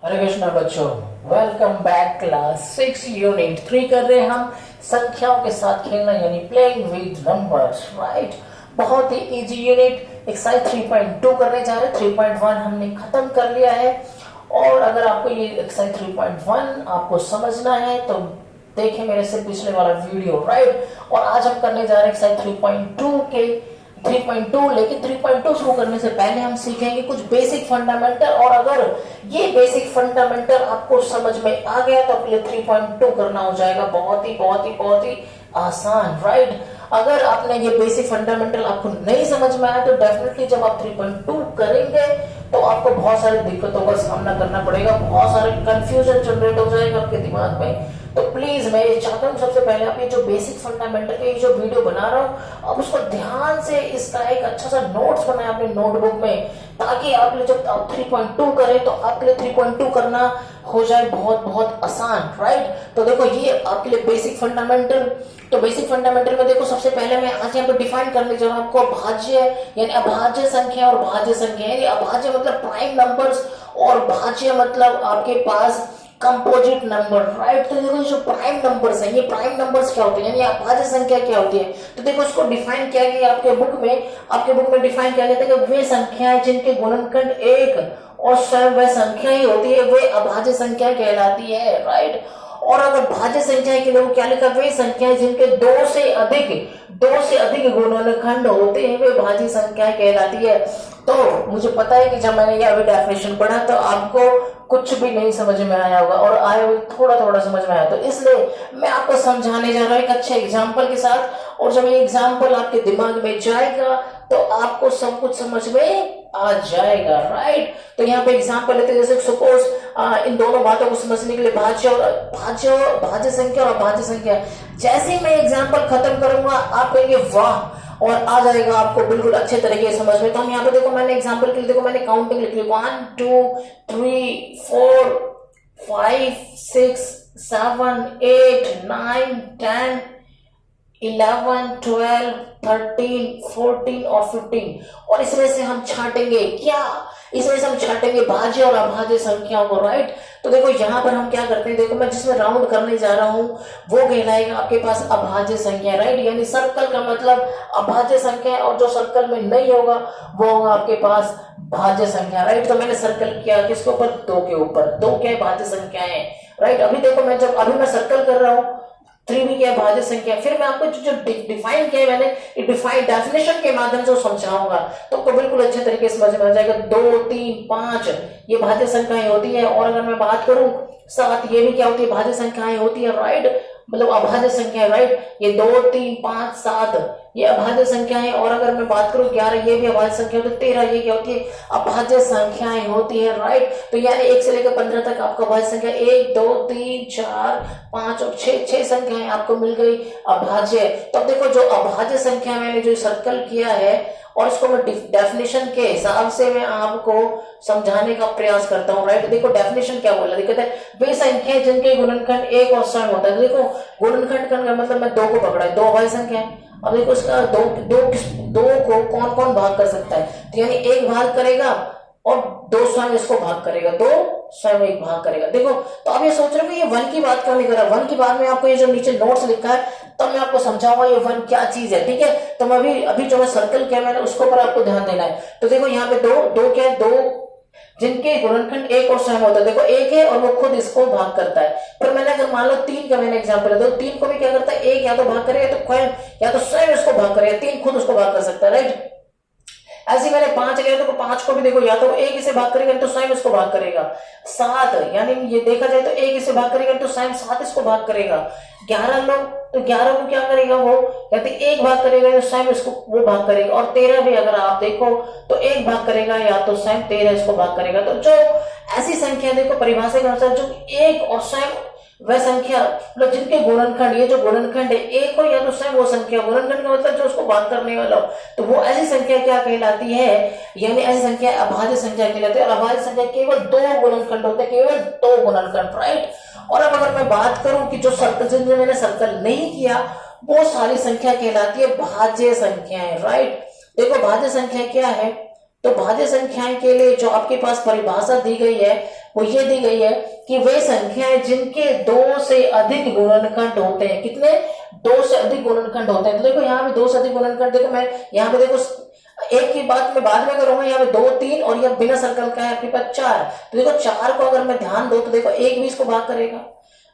हरे कृष्णा बच्चों, welcome back. Class 6 unit 3 कर रहे हैं हम संख्याओं के साथ खेलना यानी प्लेइंग विद नंबर्स, राइट। बहुत ही इजी यूनिट एक्सरसाइज 3.2 करने जा रहे हैं। 3.1 हमने खत्म कर लिया है। और अगर आपको ये एक्सरसाइज 3.1 आपको समझना है तो देखें मेरे से पिछले वाला वीडियो, राइट। और आज हम करने जा रहे हैं एक्सरसाइज 3.2 के 3.2। लेकिन 3.2 शुरू करने से पहले हम सीखेंगे कुछ बेसिक फंडामेंटल। और अगर ये बेसिक फंडामेंटल आपको समझ में आ गया तो अपने 3.2 करना हो जाएगा बहुत ही आसान, राइट। अगर आपने ये बेसिक फंडामेंटल आपको नहीं समझ में आया तो डेफिनेटली जब आप 3.2 करेंगे तो आपको बहुत सारी दिक्कतों का सामना करना पड़ेगा, बहुत सारे कंफ्यूजन जनरेट हो जाएगा आपके दिमाग में। तो प्लीज मैं ये चाहता हूँ सबसे पहले आप ये जो बेसिक फंडामेंटल के जो वीडियो बना रहा हूँ आप उसको ध्यान से इसका एक अच्छा सा नोट्स बनाए अपने नोटबुक में, ताकि आप जब आप 3.2 करें तो आपके लिए 3.2 करना हो जाए बहुत आसान, राइट। तो देखो ये आपके लिए बेसिक फंडामेंटल। तो बेसिक फंडामेंटल में देखो सबसे पहले मैं आज यहाँ पे डिफाइन करने जा रहा हूँ आपको अभाज्य यानी अभाज्य संख्या और भाज्य संख्या। यानी अभाज्य मतलब प्राइम नंबर्स और भाज्य मतलब आपके पास कंपोजिट नंबर, राइट। तो देखो जो प्राइम नंबर्स है, ये प्राइम नंबर्स क्या होते हैं यानी अभाज्य संख्या क्या होती है। तो देखो इसको डिफाइन किया गया आपके बुक में डिफाइन किया गया था कि वे संख्याएं जिनके गुणनखंड एक और स्वयं वह संख्या ही होती है वे अभाज्य संख्या कहलाती है, राइट। और अगर भाज्य संख्या के लिए क्या लिखा, वे संख्याएं जिनके दो से अधिक गुणनखंड होते हैं वे भाज्य संख्या कहलाती है। तो मुझे पता है कि जब मैंने ये अभी डेफिनेशन पढ़ा तो आपको कुछ भी नहीं समझ में आया होगा और आया हुआ थोड़ा समझ में आया। तो इसलिए मैं आपको समझाने जा रहा हूँ एक अच्छे एग्जाम्पल के साथ। और जब ये एग्जाम्पल आपके दिमाग में जाएगा तो आपको सब कुछ समझ में आ जाएगा, राइट। तो यहाँ पे एग्जाम्पल लेते हैं, जैसे सपोज इन दोनों बातों को समझने के लिए भाज्य संख्या और अभाज्य संख्या। जैसे ही मैं एग्जाम्पल खत्म करूंगा आप कहेंगे वाह, और आ जाएगा आपको बिल्कुल अच्छे तरीके से समझ में। तो हम यहाँ पे देखो मैंने एग्जाम्पल के लिए देखो मैंने काउंटिंग लिख ली 1 2 3 4 5 6 7 8 9 10 11 12 13 14 और 15। और इसमें से हम छाटेंगे इसमें से हम छाटेंगे भाज्य और अभाज्य संख्याओं को, राइट। तो देखो यहाँ पर हम क्या करते हैं, देखो मैं जिसमें राउंड करने जा रहा हूँ वो कहलाएगा आपके पास अभाज्य संख्या, राइट। यानी सर्कल का मतलब अभाज्य संख्या और जो सर्कल में नहीं होगा वो होगा आपके पास भाज्य संख्या, राइट। तो मैंने सर्कल किया किसके ऊपर, 2 के ऊपर। 2 क्या भाज्य संख्या है, राइट। अभी देखो अभी मैं सर्कल कर रहा हूँ 3 भी क्या है भाज्य संख्या। फिर मैं आपको जो डिफाइन किया है मैंने डिफाइन डेफिनेशन के माध्यम से समझाऊंगा तो आपको बिल्कुल अच्छे तरीके से समझ में आ जाएगा। 2 3 5 ये भाज्य संख्याएं होती है। और अगर मैं बात करूं 7 ये भी क्या होती है, भाज्य संख्याएं होती है, राइट। मतलब अभाज्य संख्या, राइट। ये 2 3 5 7 ये अभाज्य संख्याएं। और अगर मैं बात करूं 11 ये भी अभाज्य संख्या होती है। 13 ये क्या होती है, अभाज्य संख्याएं होती है, राइट। तो यानी 1 से लेकर 15 तक आपका अभाज्य संख्या 1 2 3 4 5 और 6 संख्याएं आपको मिल गई अभाज्य। तो अब देखो जो अभाज्य संख्या मैंने जो सर्कल किया है और इसको मैं डेफिनेशन के हिसाब से मैं आपको समझाने का प्रयास करता हूं, राइट। देखो डेफिनेशन क्या बोला, देखते हैं वे संख्या जिनके गुणनखंड 1 और स्वयं होता है। देखो गुणनखंड का मतलब मैं 2 को पकड़ा है, 2 अभाज्य संख्या है। अब देखो इसका दो को कौन कौन भाग कर सकता है, तो यानी 1 भाग करेगा और 2 स्वयं इसको भाग करेगा, 2 स्वयं 1 भाग करेगा। देखो तो अब ये सोच रहे हो ये 1 की बात क्यों नहीं कर रहा, 1 की बात में आपको ये जो नीचे नोट्स लिखा है तब मैं आपको समझाऊंगा ये 1 क्या चीज है, ठीक है। तो मैं अभी जो मैं सर्कल किया मैंने उसके ऊपर आपको ध्यान देना है। तो देखो यहाँ पे दो क्या है, 2 जिनके गुणनखंड 1 और स्वयं होता है। देखो 1 है और वो खुद इसको भाग करता है। पर मैंने अगर मान लो 3 का मैंने एग्जांपल है तो 3 को भी क्या करता है, 1 या तो भाग करेगा या तो स्वयं इसको भाग करेगा, 3 खुद उसको भाग कर सकता है, राइट। ऐसे मैंने 5 लिया तो 5 को भी देखो या तो 1 इसे भाग करेगा तो स्वयं इसको भाग करेगा। 7 यानी ये देखा जाए तो 1 इसे भाग करेगा तो स्वयं 7 इसको भाग करेगा। 11 लोग तो 11 को क्या करेगा, वो कहते 1 भाग करेगा तो स्वयं इसको वो भाग करेगा। और 13 भी अगर आप देखो तो 1 भाग करेगा या तो स्वयं 13 इसको भाग करेगा। तो जो ऐसी संख्या देखो परिभाषा के अनुसार जो 1 और स्वयं वह संख्या मतलब जिनके गुणनखंड, ये जो गुणनखंड है 1 हो या तो स्वयं वो संख्या, गुणनखंड का मतलब जो उसको भाग करने वाला हो, तो वो ऐसी संख्या क्या कहलाती है, यानी ऐसी संख्या अभाज्य संख्या कहलाती है। और अभाज्य संख्या केवल 2 गुणनखंड होते हैं, केवल 2 गुणनखंड, राइट। और अब अगर मैं बात करूं कि जो सर्कल जिनमें मैंने सर्कल नहीं किया वो सारी संख्या कहलाती है भाज्य संख्याएं, राइट। देखो भाज्य संख्या क्या है, तो भाज्य संख्याएं के लिए जो आपके पास परिभाषा दी गई है वो ये दी गई है कि वे संख्याएं जिनके 2 से अधिक गुणनखंड होते हैं, कितने, 2 से अधिक गुणनखंड होते हैं। तो देखो यहाँ पे 2 से अधिक गुणनखंड, देखो मैं यहाँ पे देखो एक की बात मैं बाद में करूंगा, यहाँ पे 2 3 और यह बिना सर्कल का है आपके पास 4। तो देखो 4 को अगर मैं ध्यान दो तो देखो 1 भी इसको भाग करेगा,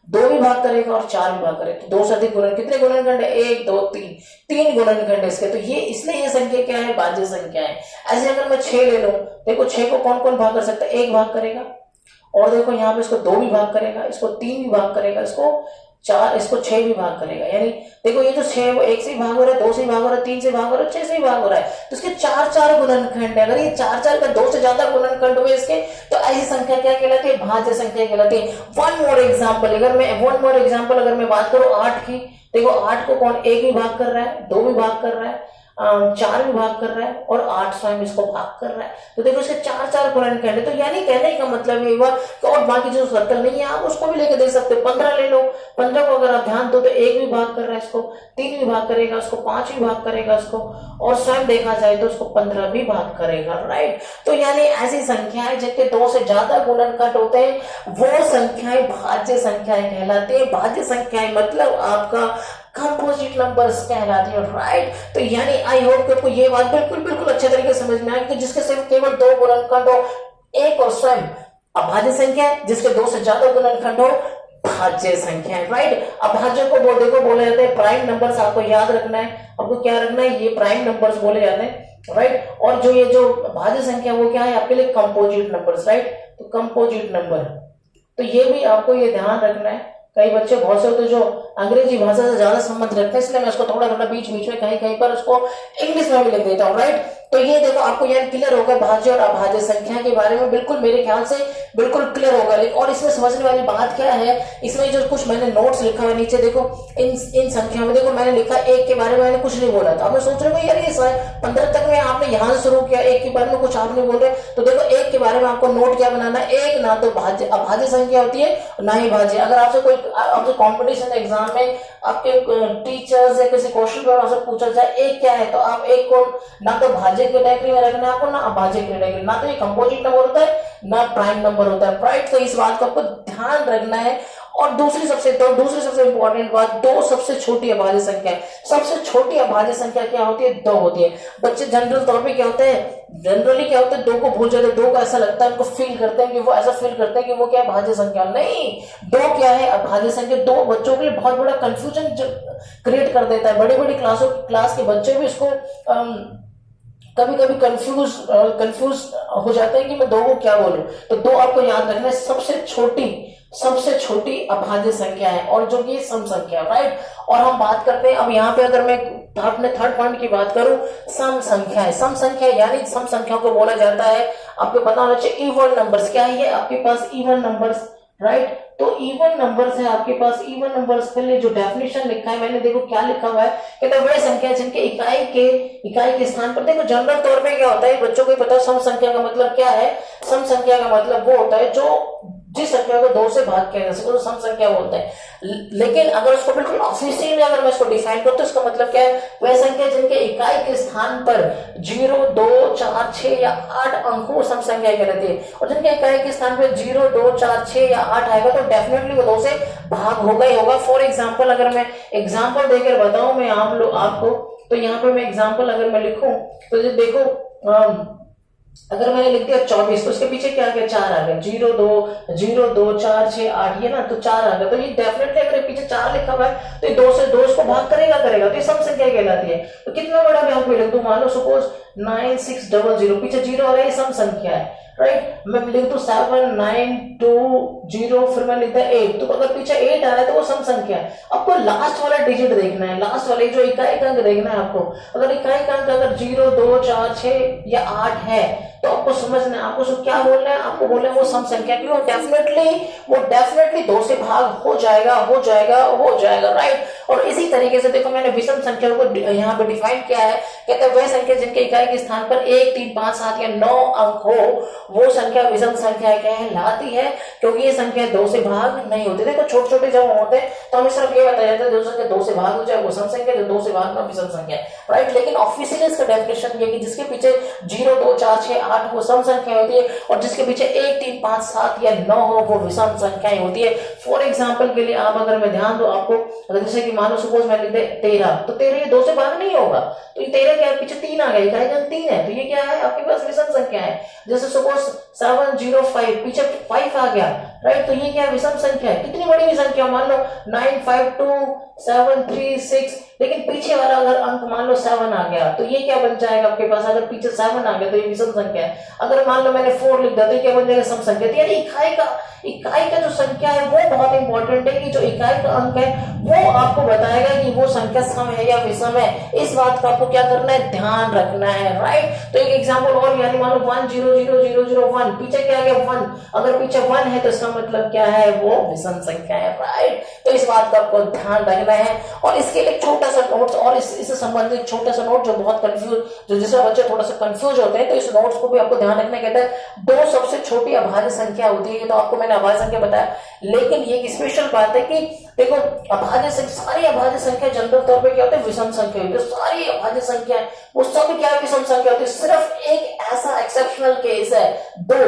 2 भी भाग करेगा और 4 भी भाग करेगा। तो 2 से अधिक गुणन, कितने गुणनखंड है, 1 2 3, 3 गुणनखंड है इसके। तो ये इसलिए ये संख्या क्या है, भाज्य संख्या है। ऐसे अगर मैं 6 ले लूं, देखो 6 को कौन कौन भाग कर सकता है, 1 भाग करेगा, और देखो यहाँ पे इसको 2 भी भाग करेगा, इसको 3 भी भाग करेगा, इसको 4, इसको 6 भी भाग करेगा। यानी देखो ये जो 6 है वो 1 से भाग हो रहा है, 2 से भाग हो रहा है, 3 से भाग हो रहा है, 6 से भाग हो रहा है। तो इसके 4 गुणनखंड है। अगर ये 4 का 2 से ज्यादा गुणनखंड हुए इसके, तो ऐसी संख्या क्या कहलाती है, भाज्य संख्या कहलाती है। वन मोर एग्जाम्पल अगर मैं बात करूं 8 की, देखो 8 को कौन 1 भी भाग कर रहा है, 2 भी भाग कर रहा है, 4 भी भाग कर रहा है और 8 स्वयं इसको भाग कर रहा है। तो देखो इसके 4 गुणनखंड है। तो यानी कहने का मतलब ये हुआ कि और बाकी जो सर्कल नहीं है आप उसको भी लेके देख सकते हो। 15 ले लो, 15 को अगर आप ध्यान दो तो 1 भी भाग कर रहा है इसको, 3 भी भाग करेगा इसको, 5 भी भाग करेगा इसको, और स्वयं देखा जाए तो उसको 15 भी भाग करेगा, राइट। तो यानी ऐसी संख्याएं जिनके 2 से ज्यादा गुणनखंड होते हैं वो संख्याएं भाज्य संख्याएं कहलाती है। भाज्य संख्याएं मतलब आपका कंपोजिट नंबर्स कहलाती है, राइट। तो यानी आई होप कि आपको ये बात बिल्कुल अच्छे तरीके से समझ में आई कि जिसके सिर्फ केवल 2 गुणनखंड हो, एक और स्वयं अभाज्य संख्या है, जिसके 2 से ज्यादा गुणनखंड हो भाज्य संख्या है, राइट। अभाज्य को देखो बोले जाते हैं प्राइम नंबर्स। आपको याद रखना है, आपको क्या रखना है, ये प्राइम नंबर्स बोले जाते हैं, राइट। और जो ये जो भाज्य संख्या वो क्या है आपके लिए, कंपोजिट नंबर्स, राइट। तो कंपोजिट नंबर, तो ये भी आपको ये ध्यान रखना है। कई बच्चे बहुत से होते जो अंग्रेजी भाषा से ज्यादा संबंध रखते हैं, इसलिए मैं इसको थोड़ा बीच में कहीं पर उसको इंग्लिश में भी लिख देता हूँ, राइट। तो ये देखो आपको यार क्लियर होगा भाज्य और अभाज्य संख्या के बारे में, बिल्कुल मेरे ख्याल से बिल्कुल क्लियर होगा। लेकिन और इसमें समझने वाली बात क्या है, इसमें जो कुछ मैंने नोट्स लिखा हुआ नीचे देखो, इन संख्या में देखो मैंने लिखा 1 के बारे में मैंने कुछ नहीं बोला था। अब मैं सोच रहा हूँ यार ये 15 तक में आपने यहाँ से शुरू किया, 1 के बारे में कुछ आप नहीं बोल रहे। तो देखो 1 के बारे में आपको नोट क्या बनाना है, 1 ना तो अभाज्य संख्या होती है ना ही भाज्य। अगर आपसे कॉम्पिटिशन एग्जाम में आपके टीचर्स या किसी क्वेश्चन पेपर आपसे पूछा जाए 1 क्या है, तो आप 1 को ना तो भाज्य कैटेगरी में रखना है आपको, ना अभाज्य कैटेगरी, ना तो ये कंपोजिट नंबर होता है ना प्राइम नंबर होता है, राइट। तो इस बात को आपको ध्यान रखना है। और दूसरी सबसे इंपॉर्टेंट बात, 2 सबसे छोटी अभाज्य संख्या है। सबसे छोटी अभाज्य संख्या क्या होती है, 2 होती है। बच्चे जनरली क्या होते हैं 2 को भूल जाते हैं, 2 का ऐसा लगता है उनको फील करते हैं कि वो ऐसा फील करते हैं कि वो क्या है भाज्य संख्या, नहीं। 2 क्या है अभाज्य संख्या। 2 बच्चों के लिए बहुत बड़ा कंफ्यूजन क्रिएट कर देता है। बड़ी क्लास के बच्चे भी इसको कभी कंफ्यूज हो जाते हैं कि मैं 2 को क्या बोलूं। तो 2 आपको याद रखना है सबसे छोटी अभाज्य संख्या है, और जो कि सम संख्या, राइट। और हम बात करते हैं अब यहाँ पे, अगर मैं थर्ड पॉइंट की बात करूं, सम संख्या है। सम संख्या यानी सम संख्याओं को बोला जाता है, आपको पता होना चाहिए, इवन नंबर्स। क्या है आपके पास, इवन नंबर्स, राइट। तो इवन नंबर्स है आपके पास। इवन नंबर्स के लिए जो डेफिनेशन लिखा है मैंने, देखो क्या लिखा हुआ है, कहते हैं वह संख्या जिनके इकाई के स्थान पर, देखो जनरल तौर पे क्या होता है बच्चों को पता है सम संख्या का मतलब क्या है। सम संख्या का मतलब वो होता है जो जिस संख्या को 2 से भाग किया जा सके, तो सम संख्या बोलते हैं। लेकिन अगर उसको बिल्कुल ऑफिशियली अगर मैं इसको डिफाइन करूं तो इसका मतलब क्या है, वह संख्या जिनके इकाई के स्थान पर 0 2 4 6 या 8 अंक हो, सम संख्या कहलाती है। और जिनके इकाई के स्थान पर 0 2 4 6 या 8 आएगा तो डेफिनेटली वो 2 से भाग होगा ही होगा। फॉर एग्जाम्पल अगर मैं एग्जाम्पल देकर बताऊं मैं आपको, तो यहाँ पर मैं एग्जाम्पल अगर मैं लिखूं तो देखो अगर मैंने लिख दिया 24 तो उसके पीछे क्या आ गया, 4 आ गया। 0 2 4 6 8 ये ना, तो 4 आ गया। तो ये डेफिनेटली अगर पीछे 4 लिखा हुआ है तो ये 2 से 2 इसको भाग करेगा तो ये सम संख्या कहलाती है। तो कितना बड़ा मैं आपको लिख दूं, मान लो सपोज 9600, पीछे 0 आ रहा है, ये सम संख्या है, राइट। मैं लिख दूं 7920, फिर मैं लिखता है 8, तो अगर पीछे 8 आ रहा है तो वो सम संख्या है। आपको लास्ट वाला डिजिट देखना है, लास्ट वाले जो इकाई का अंक देखना है आपको। अगर इकाई का अंक अगर 0 2 4 6 या 8 है तो आपको समझना है, आपको क्या बोलना है, आपको बोलना है वो सम संख्या की, वो डेफिनेटली 2 से भाग हो जाएगा, राइट। और इसी तरीके से देखो मैंने विषम संख्या को यहाँ पे डिफाइन किया है, कहते हैं वह संख्या जिनके इकाई के स्थान पर 1 3 5 7 या 9 अंक हो वो संख्या विषम संख्या कहलाती है, क्योंकि ये संख्या 2 से भाग नहीं होती। देखो छोटे जब होते हैं तो हमें सिर्फ ये बताया जाता है जो संख्या 2 से भाग हो जाए वो सम संख्या, जो 2 से भाग ना विषम संख्या, राइट। लेकिन ऑफिशियली इसका डेफिनेशन ये कि जिसके पीछे 0 2 4 6 8 वो सम संख्या होती है, और जिसके पीछे 1, 3, 5, 7 या 9 हो वो विषम संख्याएं होती है। फॉर एग्जाम्पल के लिए आप अगर मैं ध्यान दो आपको, अगर जैसे कि मान लो सपोज मैं लिख दे 13, तो 13 ये 2 से भाग नहीं होगा, तो ये 13 क्या है, पीछे 3 आ गया, इकाई का 3 है, तो ये क्या है आपके पास विषम संख्या है। जैसे सपोज 705 पीछे 5 आ गया, राइट, तो ये क्या है विषम संख्या है। कितनी बड़ी संख्या, मान लो 952 736, लेकिन पीछे वाला अगर अंक मान लो 7 आ गया, तो ये क्या बन जाएगा आपके पास, अगर पीछे 7 आ गया तो ये विषम संख्या है। अगर मान लो मैंने 4 लिख दिया तो ये क्या बन जाएगा, सम संख्या। तो यानी इकाई का जो संख्या है वो बहुत इंपॉर्टेंट है, कि जो इकाई का अंक है वो आपको बताएगा कि वो संख्या सम है या विषम है। इस बात का आपको क्या करना है, ध्यान रखना है, राइट। तो एक एग्जांपल और, यानी मान लो 100001, पीछे क्या आ गया 1, अगर पीछे 1 है तो इसका मतलब क्या है, वो विषम संख्या है, राइट। तो इस बात का आपको ध्यान रखना है। और इसके लिए छोटा सा नोट्स और इससे संबंधित छोटा सा नोट जो बहुत कंफ्यूज, जो जिससे बच्चे थोड़ा सा कंफ्यूज होते हैं, तो इस नोट्स को भी आपको ध्यान रखना कहता है। 2 सबसे छोटी अभाज्य संख्या होती है, तो आपको मैंने अभाज्य संख्या बताया, लेकिन ये एक स्पेशल बात है कि देखो अभाज्य संख्या, सारी अभाज्य संख्या जनरल तौर पे क्या होते हैं, विषम संख्या होती है। सारी अभाज्य संख्या है वो सब क्या विषम संख्या होती है। सिर्फ एक ऐसा एक्सेप्शनल केस है 2,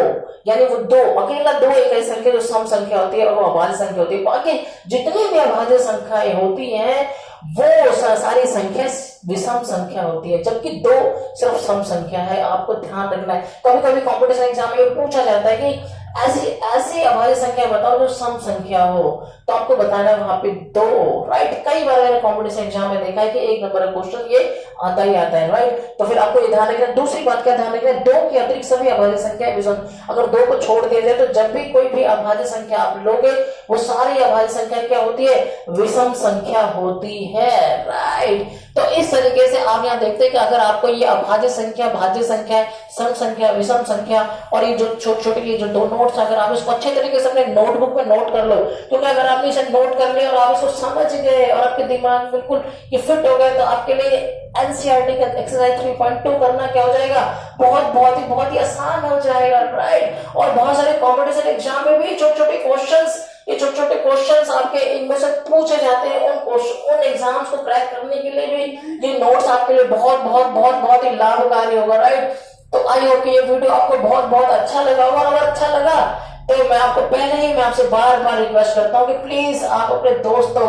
यानी वो 2 अकेला 2 एक ऐसी संख्या जो सम संख्या होती है और वो अभाज्य संख्या होती है। बाकी जितनी भी अभाज्य संख्याएं होती हैं वो सारी संख्या विषम संख्या होती है, जबकि 2 सिर्फ सम संख्या है। आपको ध्यान रखना है। कभी कभी कॉम्पिटिशन एग्जाम में पूछा जाता है कि ऐसी अभाज्य संख्या बताओ जो सम संख्या हो, तो आपको बताना है वहां पे 2, राइट। कई बार मैंने कॉम्पिटिशन एग्जाम में देखा है कि 1 नंबर का क्वेश्चन ये आता ही आता है, राइट। तो फिर आपको ये ध्यान रखना। दूसरी बात क्या ध्यान रखना, 2 के अतिरिक्त सभी अभाज्य संख्या विषम। अगर 2 को छोड़ दिया जाए तो जब भी कोई भी अभाज्य संख्या आप लोगे वो सारी अभाज्य संख्या क्या होती है, विषम संख्या होती है, राइट। तो इस तरीके से आप यहाँ देखते हैं कि अगर आपको ये अभाज्य संख्या, भाज्य संख्या, सम संख्या, विषम संख्या और ये जो छोटे छोटे ये जो 2 नोट्स, अगर आप इसको अच्छे तरीके से अपने नोटबुक में नोट कर लो, क्योंकि अगर आपने इसे नोट कर लिया और आप इसको समझ गए और आपके दिमाग बिल्कुल ये फिट हो गए, तो आपके लिए एनसीईआरटी का एक्सरसाइज 3.2 करना क्या हो जाएगा, बहुत ही आसान हो जाएगा, राइट। और बहुत सारे कॉम्पिटिशन एग्जाम में भी छोटे छोटे क्वेश्चंस आपके इनमें से पूछे जाते हैं। उन एग्जाम्स को क्रैक करने के लिए भी ये नोट्स आपके लिए बहुत ही लाभकारी होगा, राइट। तो आई होप ये वीडियो आपको बहुत अच्छा लगा होगा। अगर अच्छा लगा तो मैं आपसे बार रिक्वेस्ट करता हूँ कि प्लीज आप अपने दोस्तों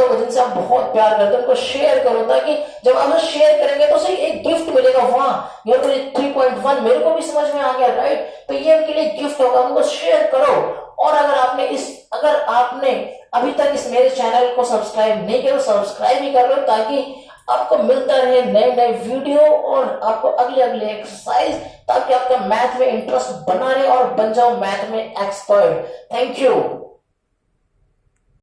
को जिनसे आप बहुत प्यार करते हैं उनको शेयर करो, ताकि जब आप शेयर करेंगे तो सही एक गिफ्ट मिलेगा। वहाँ ये 3.1 मेरे को भी समझ में आ गया, राइट। तो ये उनके लिए गिफ्ट होगा, उनको शेयर करो। और अगर आपने अभी तक इस मेरे चैनल को सब्सक्राइब नहीं किया तो सब्सक्राइब ही कर लो, ताकि आपको मिलता रहे नए वीडियो और आपको अगले एक्सरसाइज, ताकि आपका मैथ में इंटरेस्ट बना रहे और बन जाओ मैथ में एक्सपर्ट। Thank you.